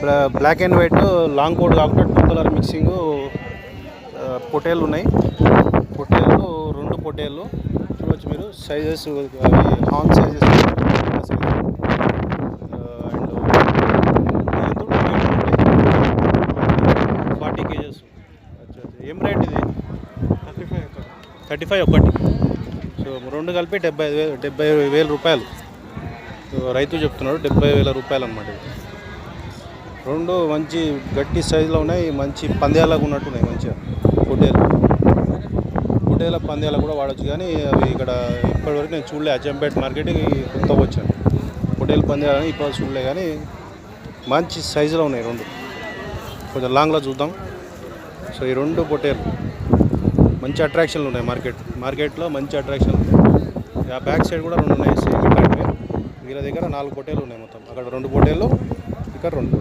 Black and white long coat కాకుండా 2 colour mixing పొటేళ్ళు ఉన్నాయి. పొటేళ్ళు 2 పొటేళ్ళు చూడవచ్చు మీరు. Sizes horn sizes and 40 kgs. ఏం రేట్ ఇది? 35 ఒకటి. సో 2 కలిపి 70,000 రూపాయలు. రైతు చెప్తున్నాడు 70,000 రూపాయలు అనమాట. 2 మంచి గట్టి సైజులో ఉన్నాయి. మంచి పందేలాగా ఉన్నట్టున్నాయి. మంచిగా పొటేల పందేలా కూడా వాడచ్చు. కానీ అవి ఇక్కడ ఇప్పటివరకు నేను చూడలే. అచ్చంపేట మార్కెట్కి కొత్తగా వచ్చాను. పొటేల పందేలని ఇప్పుడు చూడలే, కానీ మంచి సైజులో ఉన్నాయి 2. కొంచెం లాంగ్లో చూద్దాం. సో ఈ 2 పొటేలు మంచి అట్రాక్షన్లు ఉన్నాయి. మార్కెట్లో మంచి అట్రాక్షన్లు ఉన్నాయి. ఆ బ్యాక్ సైడ్ కూడా 2 ఉన్నాయి సేమ్ ఇట్లాంటివి. వీళ్ళ దగ్గర 4 పొటేలు ఉన్నాయి మొత్తం. అక్కడ 2 పొటేలు, ఇక్కడ 2.